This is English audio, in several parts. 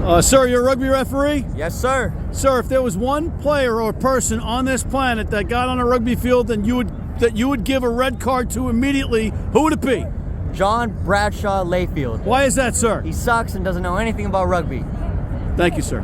Sir, you're a rugby referee? Yes, sir. Sir, if there was one player or person on this planet that got on a rugby field and that you would give a red card to immediately, who would it be? John Bradshaw Layfield. Why is that, sir? He sucks and doesn't know anything about rugby. Thank you, sir.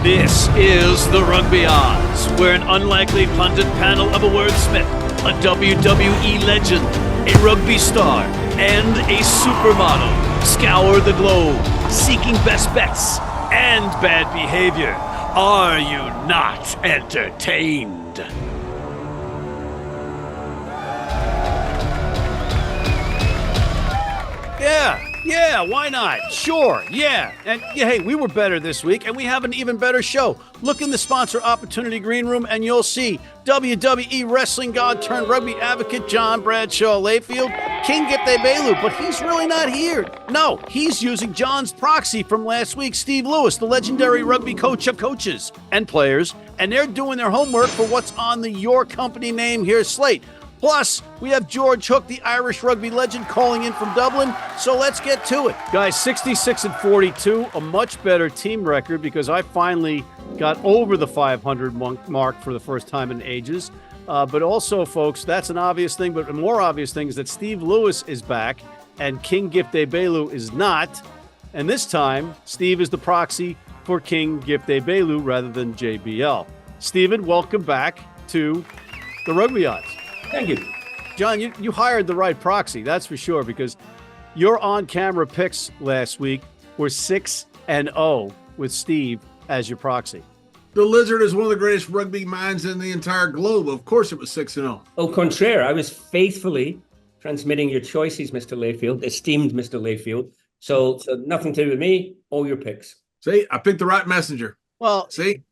This is the Rugby Odds, where an unlikely pundit panel of a wordsmith, a WWE legend, a rugby star, and a supermodel scour the globe, seeking best bets and bad behavior. Are you not entertained? Yeah, why not? Sure, yeah. And yeah, hey, we were better this week, and we have an even better show. Look in the sponsor opportunity green room, and you'll see WWE wrestling god turned rugby advocate John Bradshaw Layfield, King Gift Egbelu, but he's really not here. No, he's using John's proxy from last week, Steve Lewis, the legendary rugby coach of coaches and players, and they're doing their homework for what's on the Your Company Name Here slate. Plus, we have George Hook, the Irish rugby legend, calling in from Dublin, so let's get to it. Guys, 66-42, a much better team record because I finally got over the 500 mark for the first time in ages. But also, folks, that's an obvious thing, but a more obvious thing is that Steve Lewis is back and King Gift Egbelu is not. And this time, Steve is the proxy for King Gift Egbelu rather than JBL. Stephen, welcome back to the Rugby Odds. Thank you. John, you hired the right proxy, that's for sure, because your on-camera picks last week were 6-0 with Steve as your proxy. The Lizard is one of the greatest rugby minds in the entire globe. Of course it was 6-0. Au contraire, I was faithfully transmitting your choices, Mr. Layfield, esteemed Mr. Layfield. So nothing to do with me, all your picks. See, I picked the right messenger. Well, see?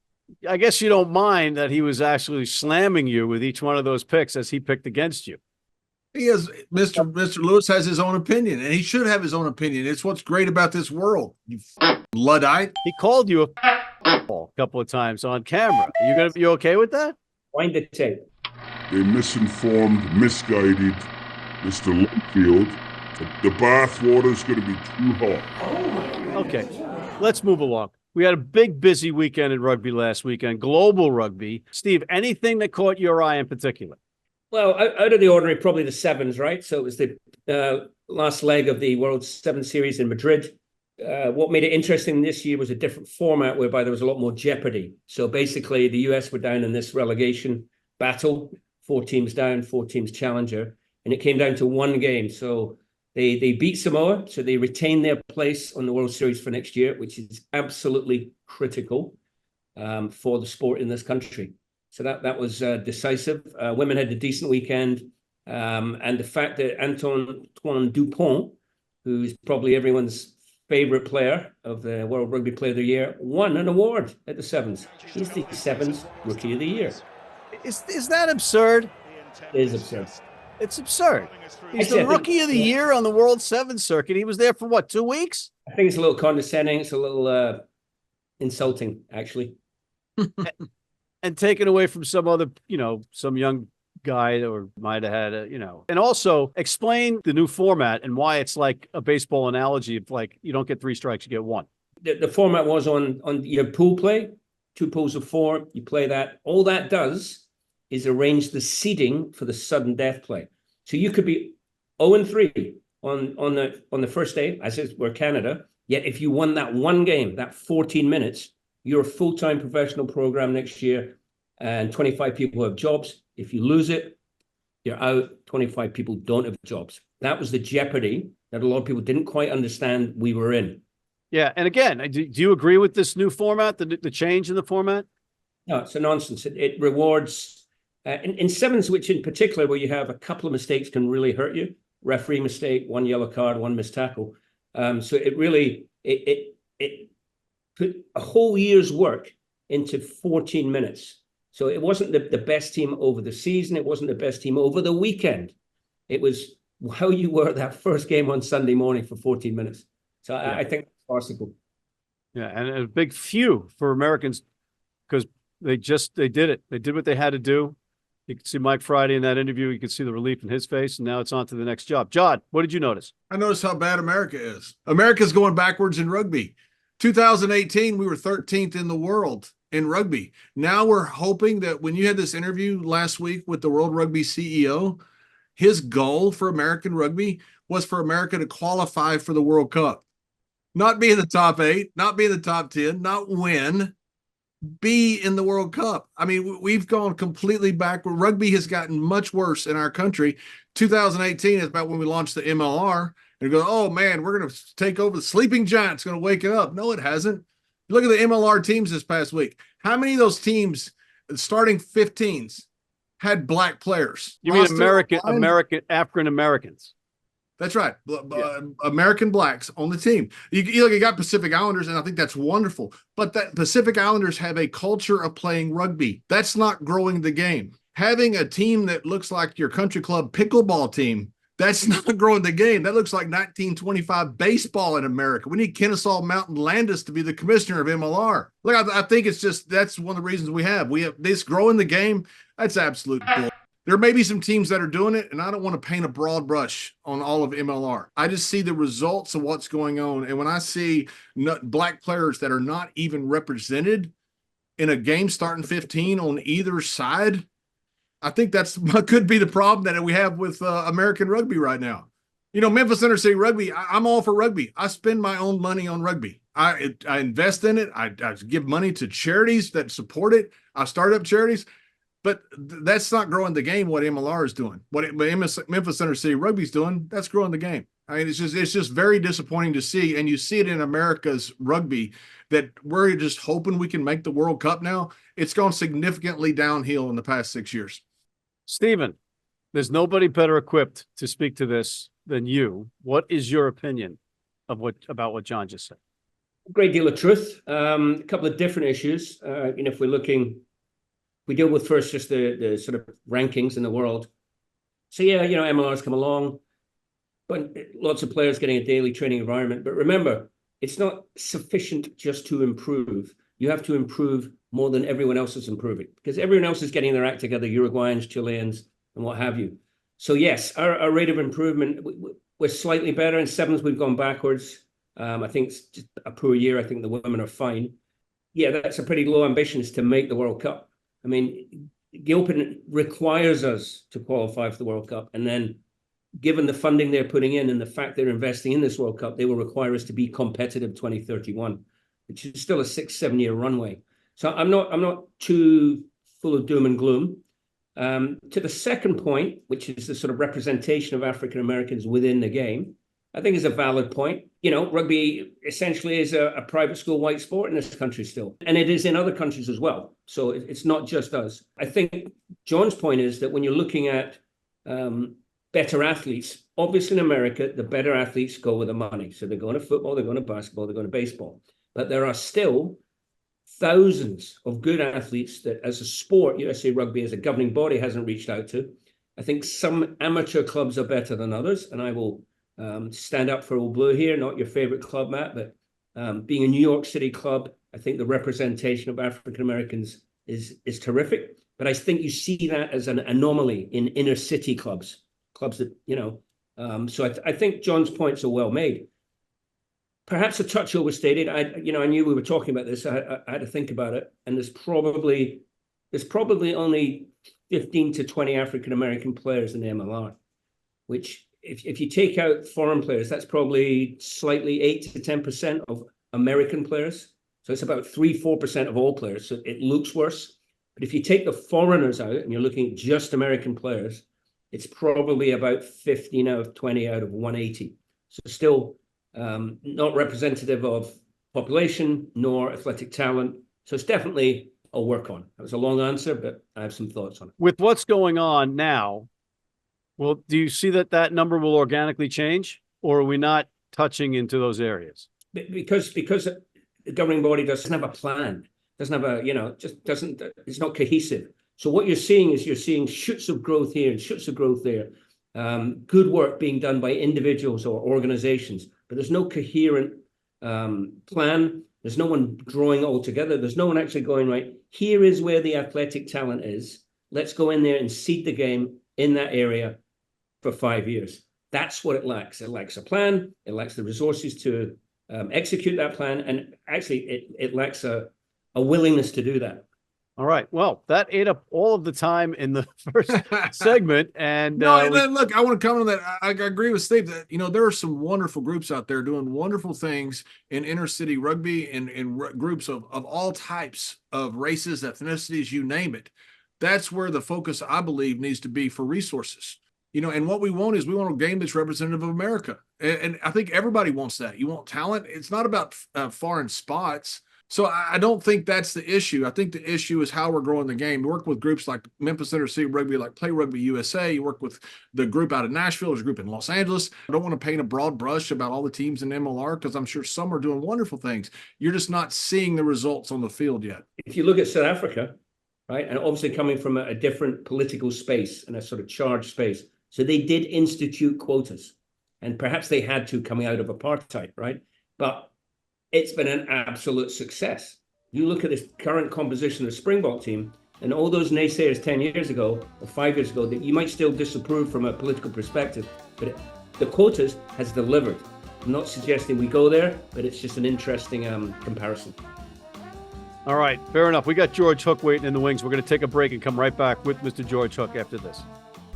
I guess you don't mind that he was actually slamming you with each one of those picks as he picked against you. He has Mr. Lewis has his own opinion, and he should have his own opinion. It's what's great about this world. You Luddite. He called you a couple of times on camera. You okay with that? Wind the tape. They misinformed, misguided Mr. Layfield. The bath water's going to be too hot. Okay, let's move along. We had a big, busy weekend in rugby last weekend, global rugby. Steve, anything that caught your eye in particular? Well, out of the ordinary, probably the sevens, right? So it was the last leg of the World Seven Series in Madrid. What made it interesting this year was a different format whereby there was a lot more jeopardy. So basically, the US were down in this relegation battle, 4 teams down, 4 teams challenger, and it came down to one game. So they beat Samoa, so they retain their place on the World Series for next year, which is absolutely critical for the sport in this country. So that was decisive. Women had a decent weekend. And the fact that Antoine Dupont, who's probably everyone's favorite player of the World Rugby Player of the Year, won an award at the Sevens. He's the Sevens Rookie of the Year. Is that absurd? It is absurd. It's absurd. He's the Rookie of the Year on the World Sevens circuit. He was there for what, 2 weeks? I think it's a little condescending. It's a little insulting, actually. And taken away from some other, some young guy or might have had and also explain the new format and why it's like a baseball analogy of like, you don't get 3 strikes, you get 1. The format was on your pool play, 2 pools of 4. You play that. All that does is arrange the seeding for the sudden death play. So you could be 0-3 on the first day, as is we're Canada. Yet if you won that one game, that 14 minutes, you're a full-time professional program next year, and 25 people have jobs. If you lose it, you're out. 25 people don't have jobs. That was the jeopardy that a lot of people didn't quite understand we were in. Yeah, and again, do you agree with this new format, the change in the format? No, it's a nonsense. It rewards in sevens, which in particular, where you have a couple of mistakes can really hurt you. Referee mistake, 1 yellow card, 1 missed tackle. So it really it put a whole year's work into 14 minutes. So it wasn't the best team over the season. It wasn't the best team over the weekend. It was how you were at that first game on Sunday morning for 14 minutes. So yeah. I think it's farcical. Yeah, and a big few for Americans because they did it. They did what they had to do. You can see Mike Friday in that interview. You can see the relief in his face, and now it's on to the next job. John, what did you notice? I noticed how bad America is. America's going backwards in rugby. 2018, we were 13th in the world in rugby. Now we're hoping that when you had this interview last week with the World Rugby CEO, his goal for American rugby was for America to qualify for the World Cup. Not be in the top 8, not be in the top 10, not win, be in the World Cup. I mean, we've gone completely backward. Rugby has gotten much worse in our country. 2018 is about when we launched the MLR. And go, oh man, we're going to take over. The sleeping giant's going to wake it up. No, it hasn't. Look at the MLR teams this past week. How many of those teams, starting 15s, had black players? You mean African Americans? That's right. American blacks on the team. You got Pacific Islanders, and I think that's wonderful. But that Pacific Islanders have a culture of playing rugby. That's not growing the game. Having a team that looks like your country club pickleball team, that's not growing the game. That looks like 1925 baseball in America. We need Kennesaw Mountain Landis to be the commissioner of MLR. Look, I think it's just that's one of the reasons we have this growing the game. That's absolute bull. There may be some teams that are doing it, and I don't want to paint a broad brush on all of MLR. I just see the results of what's going on. And when I see black players that are not even represented in a game starting 15 on either side, I think that's could be the problem that we have with American rugby right now. You know, Memphis Inter-City Rugby, I'm all for rugby. I spend my own money on rugby. I invest in it. I give money to charities that support it. I start up charities. But that's not growing the game, what MLR is doing. What Memphis Inter-City Rugby is doing, that's growing the game. I mean, it's just very disappointing to see. And you see it in America's rugby that we're just hoping we can make the World Cup now. It's gone significantly downhill in the past 6 years. Stephen, there's nobody better equipped to speak to this than you. What is your opinion about what John just said? A great deal of truth. A couple of different issues. If we're looking, we deal with first just the sort of rankings in the world. So yeah, MLR's come along, but lots of players getting a daily training environment. But remember, it's not sufficient just to improve. You have to improve more than everyone else is improving, because everyone else is getting their act together, Uruguayans, Chileans, and what have you. So yes, our rate of improvement, we're slightly better. In sevens, we've gone backwards. I think it's just a poor year. I think the women are fine. Yeah, that's a pretty low ambition, is to make the World Cup. I mean, Gilpin requires us to qualify for the World Cup. And then given the funding they're putting in and the fact they're investing in this World Cup, they will require us to be competitive 2031, which is still a 6-7 year runway. So I'm not too full of doom and gloom. To the second point, which is the sort of representation of African Americans within the game, I think is a valid point. Rugby essentially is a private school white sport in this country still, and it is in other countries as well. So it's not just us. I think John's point is that when you're looking at better athletes, obviously in America, the better athletes go with the money. So they're going to football, they're going to basketball, they're going to baseball. But there are still thousands of good athletes that as a sport, USA Rugby as a governing body hasn't reached out to. I think some amateur clubs are better than others, and I will stand up for Old Blue here, not your favorite club, Matt, but being a New York City club, I think the representation of African Americans is terrific. But I think you see that as an anomaly in inner city clubs that, so I think John's points are well made. Perhaps a touch overstated. I knew we were talking about this. I had to think about it, and there's probably only 15 to 20 African American players in the MLR, which if you take out foreign players, that's probably slightly 8 to 10% of American players. So it's about 3-4% of all players. So it looks worse. But if you take the foreigners out and you're looking at just American players, it's probably about 15 out of 20 out of 180. So still not representative of population nor athletic talent. So it's definitely a work on. That was a long answer, but I have some thoughts on it. With what's going on now, well, do you see that number will organically change, or are we not touching into those areas? Because the governing body doesn't have a plan, doesn't have it's not cohesive. So what you're seeing shoots of growth here and shoots of growth there. Good work being done by individuals or organizations, but there's no coherent plan. There's no one drawing it all together. There's no one actually going, right, here is where the athletic talent is. let's go in there and seed the game in that area for 5 years. That's what it lacks. It lacks a plan. It lacks the resources to execute that plan. And actually, it lacks a willingness to do that. All right. Well, that ate up all of the time in the first segment. And look, I want to comment on that. I agree with Steve that, there are some wonderful groups out there doing wonderful things in inner city rugby and groups of all types of races, ethnicities, you name it. That's where the focus, I believe, needs to be for resources. And what we want is we want a game that's representative of America. And I think everybody wants that. You want talent. It's not about foreign spots. So I don't think that's the issue. I think the issue is how we're growing the game. You work with groups like Memphis Inner City Rugby, like Play Rugby USA. You work with the group out of Nashville. There's a group in Los Angeles. I don't want to paint a broad brush about all the teams in MLR because I'm sure some are doing wonderful things. You're just not seeing the results on the field yet. If you look at South Africa, right, and obviously coming from a different political space and a sort of charged space, so they did institute quotas, and perhaps they had to coming out of apartheid, right? But it's been an absolute success. You look at this current composition of the Springbok team, and all those naysayers 10 years ago or 5 years ago that you might still disapprove from a political perspective, but the quotas has delivered. I'm not suggesting we go there, but it's just an interesting comparison. All right, fair enough. We got George Hook waiting in the wings. We're going to take a break and come right back with Mr. George Hook after this.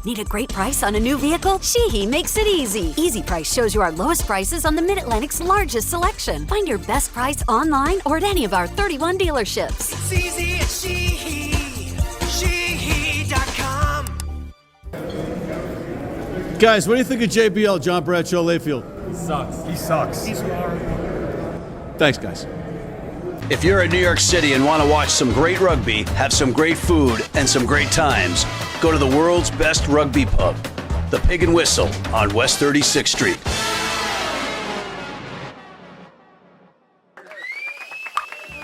Need a great price on a new vehicle? Sheehy makes it easy. Easy Price shows you our lowest prices on the Mid-Atlantic's largest selection. Find your best price online or at any of our 31 dealerships. It's easy at Sheehy. Sheehy.com. Guys, what do you think of JBL, John Bradshaw Layfield? He sucks. He sucks. He's wrong. Thanks, guys. If you're in New York City and want to watch some great rugby, have some great food, and some great times, go to the world's best rugby pub, the Pig and Whistle on West 36th Street.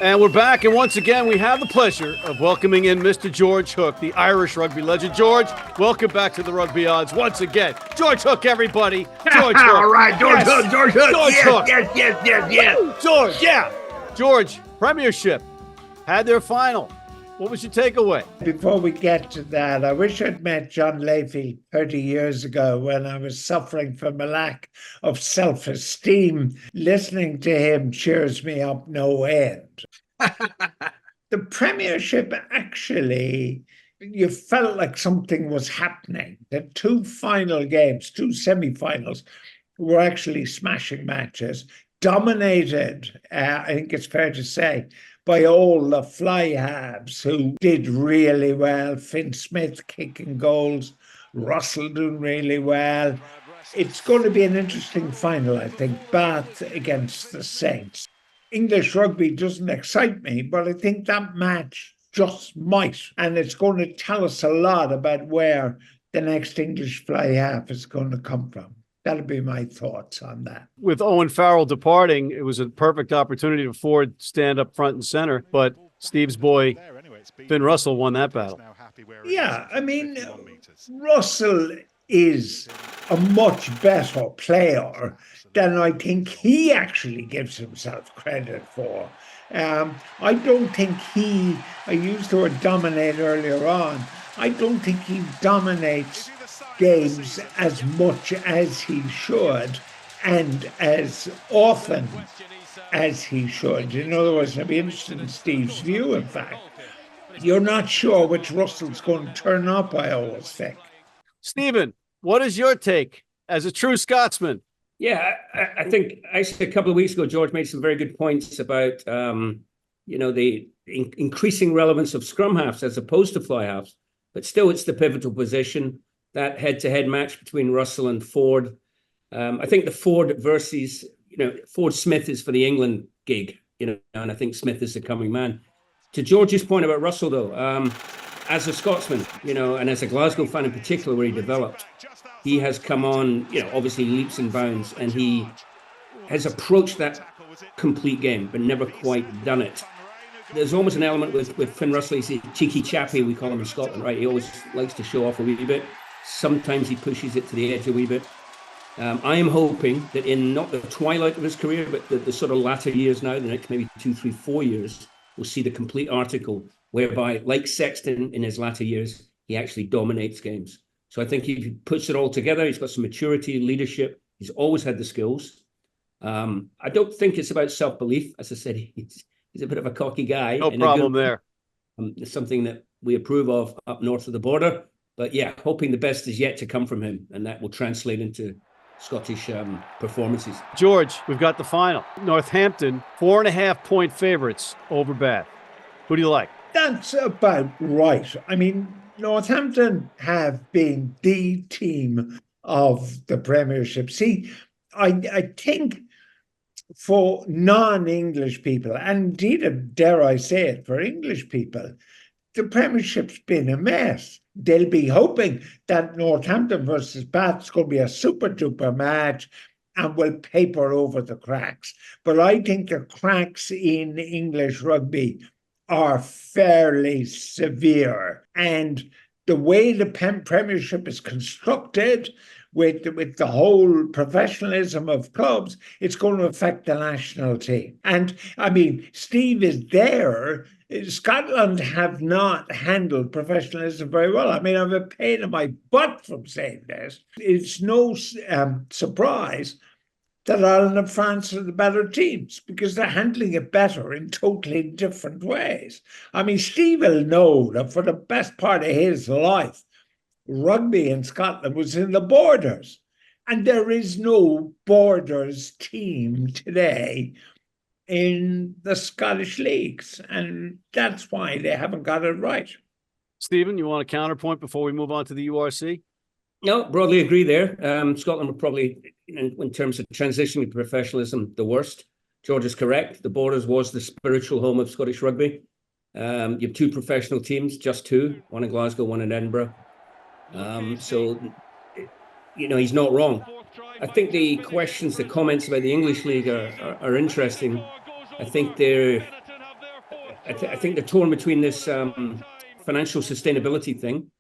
And we're back, and once again, we have the pleasure of welcoming in Mr. George Hook, the Irish rugby legend. George, welcome back to the Rugby Odds once again. George Hook, everybody. George Hook. All right, George Yes. Hook, George Hook. George Yes, Hook. yes. George, yeah. George, Premiership had their final. What was your takeaway? Before we get to that, I wish I'd met John Layfield 30 years ago when I was suffering from a lack of self-esteem. Listening to him cheers me up no end. The Premiership, actually, you felt like something was happening. The two final games, two semi-finals, were actually smashing matches, dominated, I think it's fair to say, by all the fly halves who did really well. Finn Smith kicking goals, Russell doing really well. It's going to be an interesting final, I think, Bath against the Saints. English rugby doesn't excite me, but I think that match just might. And it's going to tell us a lot about where the next English fly half is going to come from. That'll be my thoughts on that. With Owen Farrell departing, it was a perfect opportunity for Ford stand up front and center, but Steve's boy, Finn Russell, won that battle. Yeah, I mean, Russell is a much better player than I think he actually gives himself credit for. I don't think I used the word dominate earlier on, I don't think he dominates games as much as he should and as often as he should. In other words, I'd be interested in Steve's view, in fact. You're not sure which Russell's going to turn up, I always think. Stephen, what is your take as a true Scotsman? Yeah, I think actually a couple of weeks ago, George made some very good points about, the increasing relevance of scrum halves as opposed to fly halves. But still, it's the pivotal position. That head-to-head match between Russell and Ford. I think the Ford versus, Ford Smith is for the England gig, and I think Smith is the coming man. To George's point about Russell, though, as a Scotsman, and as a Glasgow fan in particular, where he developed, he has come on, obviously leaps and bounds, and he has approached that complete game, but never quite done it. There's almost an element with Finn Russell. He's a cheeky chappy, we call him in Scotland, right? He always likes to show off a wee bit. Sometimes he pushes it to the edge a wee bit. I am hoping that in not the twilight of his career, but the sort of latter years now, the next maybe 2, 3, 4 years, we'll see the complete article whereby, like Sexton in his latter years, he actually dominates games. So I think he puts it all together. He's got some maturity, leadership. He's always had the skills. I don't think it's about self-belief. As I said, he's a bit of a cocky guy. No problem there. It's something that we approve of up north of the border. But yeah, hoping the best is yet to come from him, and that will translate into Scottish performances. George, we've got the final. Northampton, 4.5-point favorites over Bath. Who do you like? That's about right. I mean, Northampton have been the team of the Premiership. See, I think for non-English people, and indeed, dare I say it, for English people, the Premiership's been a mess. They'll be hoping that Northampton versus Bath is going to be a super-duper match and will paper over the cracks. But I think the cracks in English rugby are fairly severe. And the way the Premiership is constructed, with the whole professionalism of clubs, it's going to affect the national team. And I mean, Steve is there. Scotland have not handled professionalism very well. I mean, I have a pain in my butt from saying this. It's no surprise that Ireland and France are the better teams because they're handling it better in totally different ways. I mean, Steve will know that for the best part of his life, rugby in Scotland was in the borders. And there is no borders team today in the Scottish leagues. And that's why they haven't got it right. Stephen, you want a counterpoint before we move on to the URC? No, broadly agree there. Scotland were probably, in terms of transitioning to professionalism, the worst. George is correct. The Borders was the spiritual home of Scottish rugby. You have two professional teams, just two, one in Glasgow, one in Edinburgh. So, he's not wrong. I think the questions, the comments about the English League are interesting. I think they're torn between this financial sustainability thing.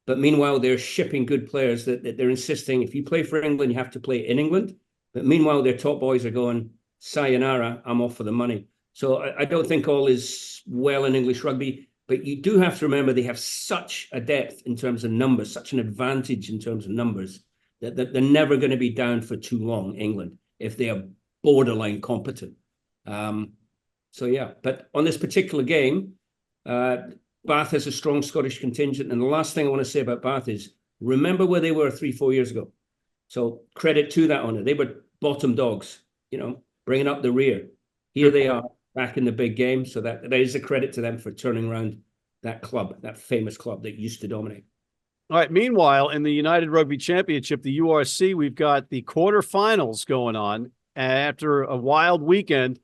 But meanwhile, they're shipping good players that they're insisting, if you play for England, you have to play in England. But meanwhile, their top boys are going, sayonara, I'm off for the money. So I don't think all is well in English rugby. But you do have to remember they have such a depth in terms of numbers, such an advantage in terms of numbers, that they're never going to be down for too long, England, if they are borderline competent. So, yeah. But on this particular game, Bath has a strong Scottish contingent. And the last thing I want to say about Bath is remember where they were 3-4 years ago. So credit to that owner. They were bottom dogs, bringing up the rear. Here they are back in the big game. So that is a credit to them for turning around that club, that famous club that used to dominate. All right. Meanwhile, in the United Rugby Championship, the URC, we've got the quarterfinals going on. And after a wild weekend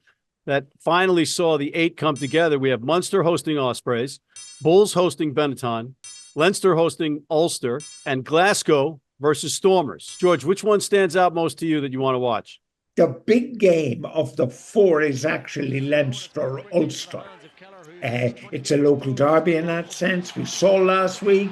that finally saw the 8 come together, we have Munster hosting Ospreys, Bulls hosting Benetton, Leinster hosting Ulster, and Glasgow versus Stormers. George, which one stands out most to you that you want to watch? The big game of the 4 is actually Leinster-Ulster. It's a local derby in that sense. We saw last week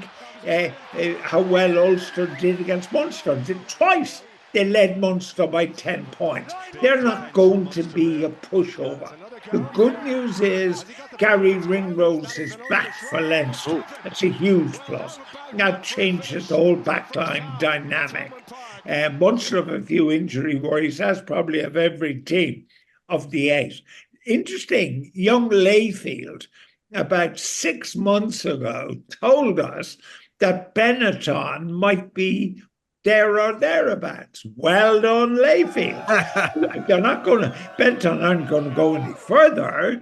how well Ulster did against Munster. Twice they led Munster by 10 points. They're not going to be a pushover. The good news is Gary Ringrose is back for Leinster. That's a huge plus. That changes the whole backline dynamic. Munster have a few injury worries, as probably of every team of the 8. Interesting, young Layfield, about 6 months ago, told us that Benetton might be there or thereabouts. Well done, Layfield. Benetton aren't going to go any further,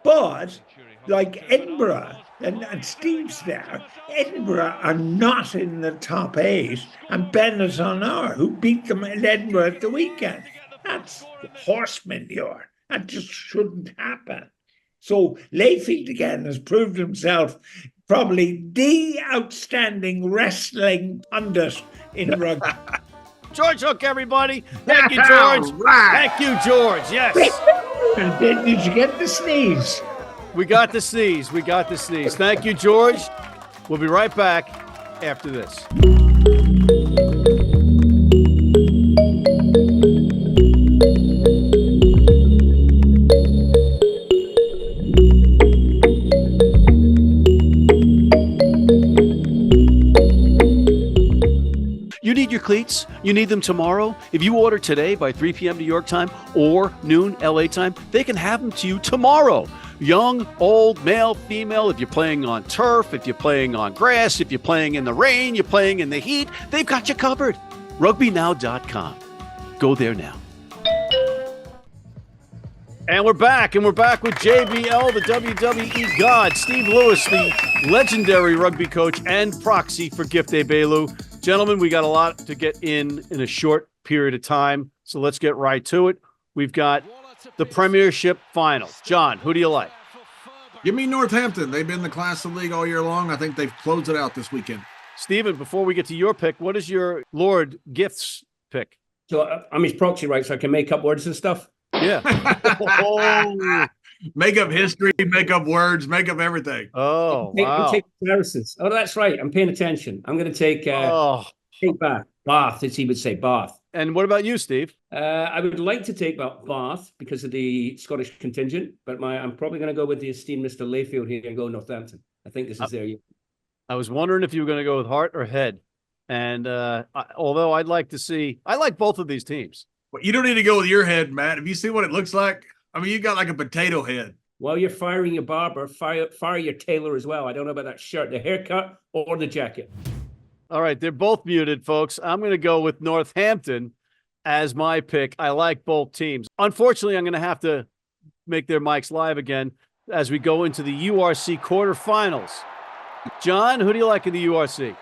but like Edinburgh, and Steve's there, Edinburgh are not in the top 8, and Benetton are, who beat them in Edinburgh at the weekend. That's horse manure. That just shouldn't happen. So Layfield again has proved himself probably the outstanding wrestling pundit in rugby. George Hook, everybody. Thank you, George. Right. Thank you, George. Yes. And then did you get the sneeze? We got the sneeze. Thank you, George. We'll be right back after this. cleats? You need them tomorrow? If you order today by 3 p.m. New York time or noon LA time, they can have them to you tomorrow. Young, old, male, female, if you're playing on turf, if you're playing on grass, if you're playing in the rain, you're playing in the heat, they've got you covered. RugbyNow.com. Go there now. And we're back with JBL, the WWE God, Steve Lewis, the legendary rugby coach and proxy for Gift Egbelu. Gentlemen, we got a lot to get in a short period of time, so let's get right to it. We've got the Premiership final. John, who do you like? Give me Northampton. They've been the class of the league all year long. I think they've closed it out this weekend. Stephen, before we get to your pick, what is your Lord Gift's pick? So I'm his proxy, right? So I can make up words and stuff. Yeah. Make up history, make up words, make up everything. Oh, wow. I'm taking comparisons. Oh, that's right. I'm paying attention. I'm going to take Bath, as he would say, Bath. And what about you, Steve? I would like to take Bath because of the Scottish contingent, but I'm probably going to go with the esteemed Mr. Layfield here and go Northampton. I think this is their year. I was wondering if you were going to go with heart or head. And although I like both of these teams. Well, you don't need to go with your head, Matt. Have you seen what it looks like? I mean, you got like a potato head. While you're firing your barber, fire your tailor as well. I don't know about that shirt, the haircut, or the jacket. All right, they're both muted, folks. I'm going to go with Northampton as my pick. I like both teams. Unfortunately, I'm going to have to make their mics live again as we go into the URC quarterfinals. John, who do you like in the URC?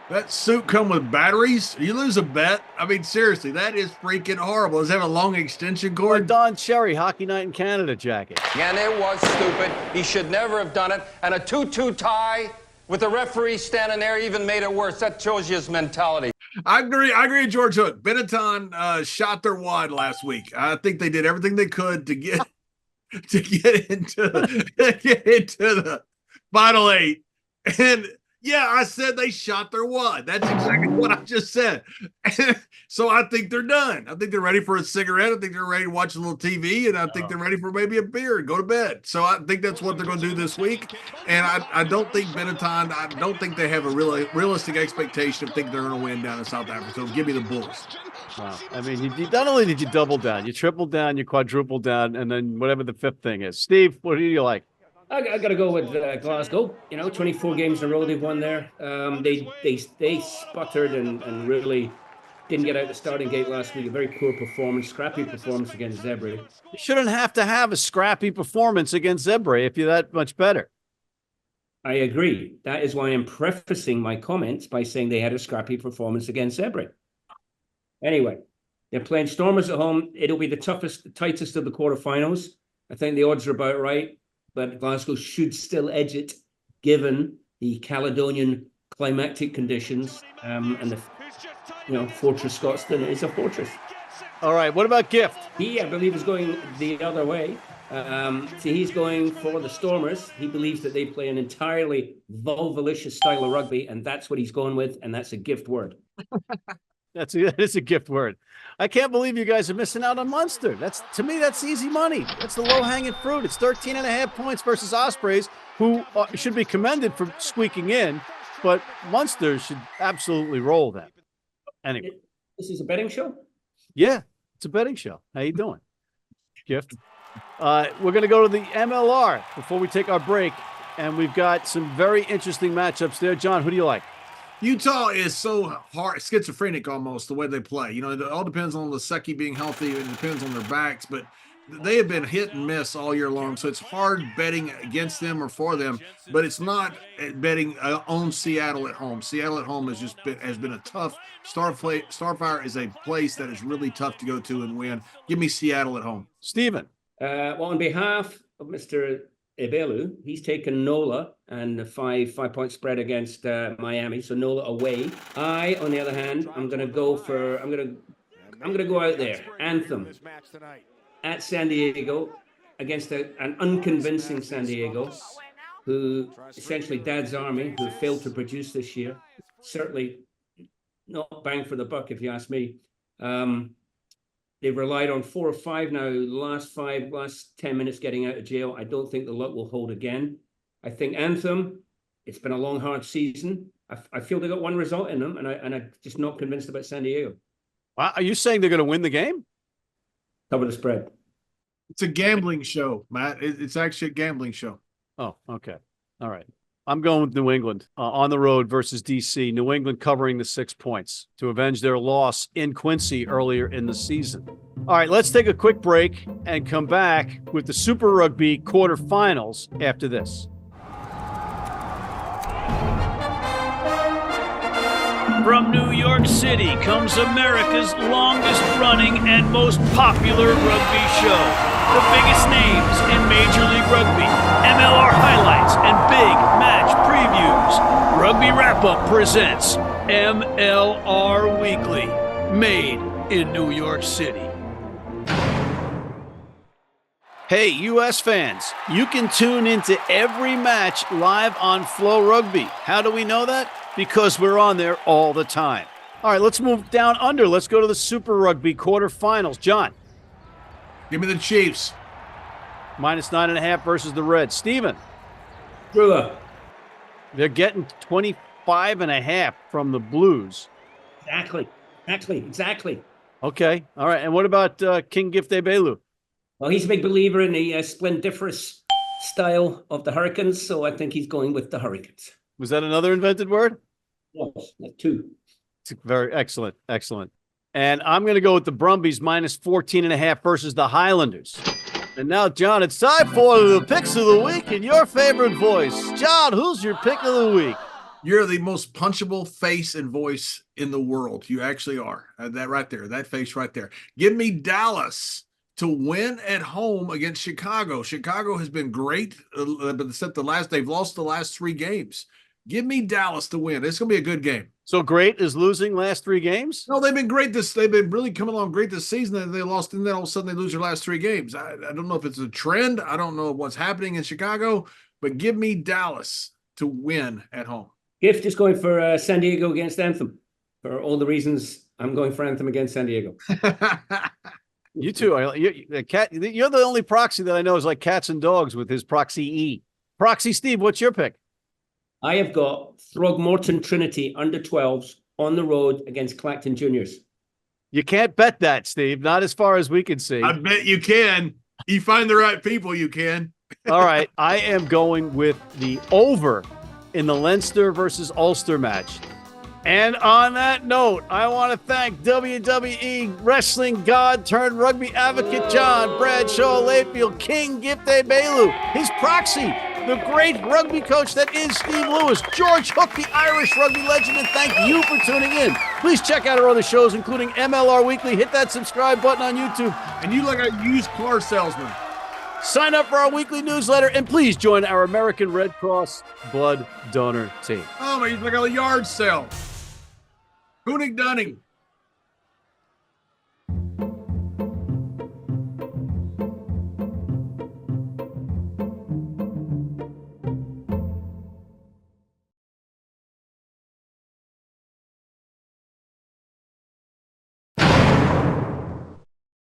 That suit come with batteries? You lose a bet? I mean, seriously, that is freaking horrible. Does it have a long extension cord? Or Don Cherry, Hockey Night in Canada jacket. And it was stupid. He should never have done it. And a 2-2 tie with the referee standing there even made it worse. That shows you his mentality. I agree with George Hook. Benetton shot their wad last week. I think they did everything they could to get into the final eight. And yeah, I said they shot their wad. That's exactly what I just said. So I think they're done. I think they're ready for a cigarette. I think they're ready to watch a little TV, and I think they're ready for maybe a beer and go to bed. So I think that's what they're going to do this week. And I don't think Benetton, I don't think they have a really realistic expectation of thinking they're going to win down in South Africa. So give me the Bulls. Wow. I mean, you not only did you double down, you triple down, you quadruple down, and then whatever the fifth thing is. Steve, what do you like? I got to go with Glasgow. 24 games in a row they've won there. They sputtered and really didn't get out the starting gate last week. A very poor performance, scrappy performance against Zebre. You shouldn't have to have a scrappy performance against Zebre if you're that much better. I agree. That is why I'm prefacing my comments by saying they had a scrappy performance against Zebre. Anyway, they're playing Stormers at home. It'll be the tightest of the quarterfinals. I think the odds are about right. But Glasgow should still edge it, given the Caledonian climatic conditions and the Fortress Scotstoun is a fortress. All right, what about Gift? He, I believe, is going the other way. So he's going for the Stormers. He believes that they play an entirely vulvalicious style of rugby, and that's what he's going with, and that's a gift word. That is a gift word. I can't believe you guys are missing out on Munster. To me, that's easy money. That's the low-hanging fruit. It's 13.5 points versus Ospreys, who should be commended for squeaking in, but Munster should absolutely roll them. Anyway. This is a betting show? Yeah, it's a betting show. How you doing, Gift? We're going to go to the MLR before we take our break, and we've got some very interesting matchups there. John, who do you like? Utah is so hard, schizophrenic almost, the way they play. It all depends on Lasecki being healthy. It depends on their backs, but they have been hit and miss all year long. So it's hard betting against them or for them, but it's not betting on Seattle at home. Seattle at home has been a tough Starfire is a place that is really tough to go to and win. Give me Seattle at home. Stephen. Well, on behalf of Mr. Egbelu, he's taken NOLA and a five-point spread against Miami, so NOLA away. I, on the other hand, I'm going to go out there. Anthem at San Diego against an unconvincing San Diego, who essentially Dad's Army, who failed to produce this year. Certainly not bang for the buck, if you ask me. They've relied on 4 or 5 now, last 10 minutes getting out of jail. I don't think the luck will hold again. I think Anthem, it's been a long, hard season. I feel they got one result in them, and I'm just not convinced about San Diego. Are you saying they're going to win the game? Cover the spread. It's a gambling show, Matt. It's actually a gambling show. Oh, okay. All right. I'm going with New England on the road versus DC. New England covering the 6 points to avenge their loss in Quincy earlier in the season. All right, let's take a quick break and come back with the Super Rugby quarterfinals after this. From New York City comes America's longest running and most popular rugby show. The biggest names in Major League Rugby, MLR highlights, and big match previews. Rugby Wrap-Up presents MLR Weekly, made in New York City. Hey, U.S. fans, you can tune into every match live on Flow Rugby. How do we know that? Because we're on there all the time. All right, let's move down under. Let's go to the Super Rugby quarterfinals. John. Give me the Chiefs. -9.5 versus the Reds. Steven. Brewer. They're getting 25.5 from the Blues. Exactly. Okay. All right. And what about King Gift Egbelu? Well, he's a big believer in the splendiferous style of the Hurricanes, so I think he's going with the Hurricanes. Was that another invented word? Yes, two. It's very excellent. And I'm going to go with the Brumbies -14.5 versus the Highlanders. And now, John, it's time for the picks of the week in your favorite voice. John, who's your pick of the week? You're the most punchable face and voice in the world. You actually are. That right there, that face right there. Give me Dallas to win at home against Chicago. Chicago has been great, but they've lost the last 3 games. Give me Dallas to win. It's going to be a good game. So great is losing last 3 games? No, they've been great. They've been really coming along great this season, and they lost, and then all of a sudden they lose their last 3 games. I don't know if it's a trend. I don't know what's happening in Chicago, but give me Dallas to win at home. Gift is going for San Diego against Anthem. For all the reasons, I'm going for Anthem against San Diego. You too. You're the only proxy that I know is like cats and dogs with his proxy E. Proxy Steve, what's your pick? I have got Throgmorton Trinity under 12s on the road against Clacton Juniors. You can't bet that, Steve. Not as far as we can see. I bet you can. You find the right people, you can. All right. I am going with the over in the Leinster versus Ulster match. And on that note, I want to thank WWE wrestling god turned rugby advocate John Bradshaw Layfield, King Gift Egbelu, his proxy, the great rugby coach that is Steve Lewis, George Hook, the Irish rugby legend, and thank you for tuning in. Please check out our other shows, including MLR Weekly. Hit that subscribe button on YouTube. And you like a used car salesman. Sign up for our weekly newsletter, and please join our American Red Cross blood donor team. Oh, man, he's like a yard sale. Koenig Dunning.